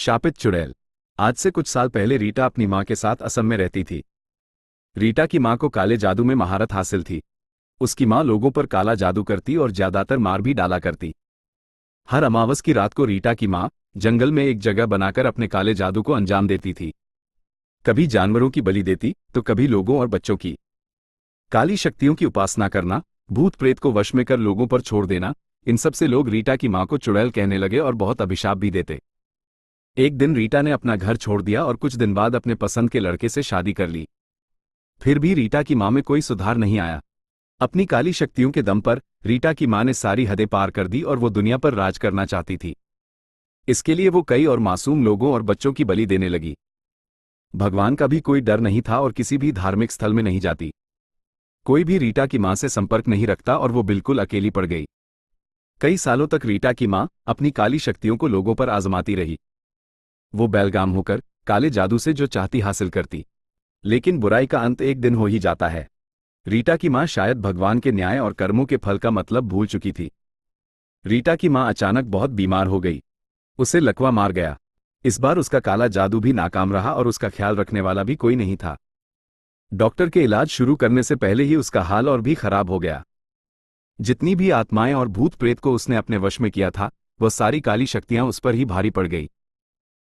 शापित चुड़ैल। आज से कुछ साल पहले रीटा अपनी मां के साथ असम में रहती थी। रीटा की मां को काले जादू में महारत हासिल थी। उसकी मां लोगों पर काला जादू करती और ज्यादातर मार भी डाला करती। हर अमावस की रात को रीटा की मां जंगल में एक जगह बनाकर अपने काले जादू को अंजाम देती थी। कभी जानवरों की बलि देती तो कभी लोगों और बच्चों की। काली शक्तियों की उपासना करना, भूत प्रेत को वश में कर लोगों पर छोड़ देना, इन सब से लोग रीटा की मां को चुड़ैल कहने लगे और बहुत अभिशाप भी देते। एक दिन रीटा ने अपना घर छोड़ दिया और कुछ दिन बाद अपने पसंद के लड़के से शादी कर ली। फिर भी रीटा की मां में कोई सुधार नहीं आया। अपनी काली शक्तियों के दम पर रीटा की मां ने सारी हदें पार कर दी और वो दुनिया पर राज करना चाहती थी। इसके लिए वो कई और मासूम लोगों और बच्चों की बलि देने लगी। भगवान का भी कोई डर नहीं था और किसी भी धार्मिक स्थल में नहीं जाती। कोई भी रीटा की मां से संपर्क नहीं रखता और वो बिल्कुल अकेली पड़ गई। कई सालों तक रीटा की मां अपनी काली शक्तियों को लोगों पर आजमाती रही। वो बेलगाम होकर काले जादू से जो चाहती हासिल करती। लेकिन बुराई का अंत एक दिन हो ही जाता है। रीटा की मां शायद भगवान के न्याय और कर्मों के फल का मतलब भूल चुकी थी। रीटा की मां अचानक बहुत बीमार हो गई। उसे लकवा मार गया। इस बार उसका काला जादू भी नाकाम रहा और उसका ख्याल रखने वाला भी कोई नहीं था। डॉक्टर के इलाज शुरू करने से पहले ही उसका हाल और भी खराब हो गया। जितनी भी आत्माएं और भूत प्रेत को उसने अपने वश में किया था, वह सारी काली शक्तियां उस पर ही भारी पड़ गई।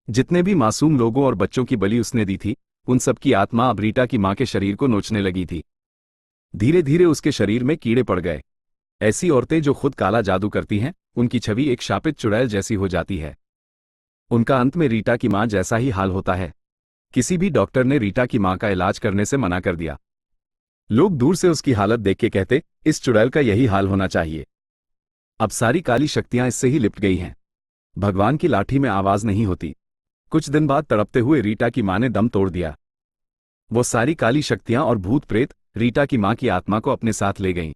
जितने भी मासूम लोगों और बच्चों की बलि उसने दी थी, उन सब की आत्मा अब रीटा की मां के शरीर को नोचने लगी थी। धीरे धीरे उसके शरीर में कीड़े पड़ गए। ऐसी औरतें जो खुद काला जादू करती हैं, उनकी छवि एक शापित चुड़ैल जैसी हो जाती है। उनका अंत में रीटा की मां जैसा ही हाल होता है। किसी भी डॉक्टर ने रीटा की मां का इलाज करने से मना कर दिया। लोग दूर से उसकी हालत देख के कहते, इस चुड़ैल का यही हाल होना चाहिए। अब सारी काली शक्तियां इससे ही लिपट गई हैं। भगवान की लाठी में आवाज नहीं होती। कुछ दिन बाद तड़पते हुए रीटा की मां ने दम तोड़ दिया। वो सारी काली शक्तियां और भूत प्रेत रीटा की मां की आत्मा को अपने साथ ले गईं।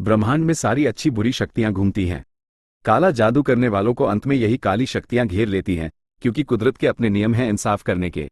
ब्रह्मांड में सारी अच्छी बुरी शक्तियां घूमती हैं। काला जादू करने वालों को अंत में यही काली शक्तियां घेर लेती हैं, क्योंकि कुदरत के अपने नियम हैं इंसाफ करने के।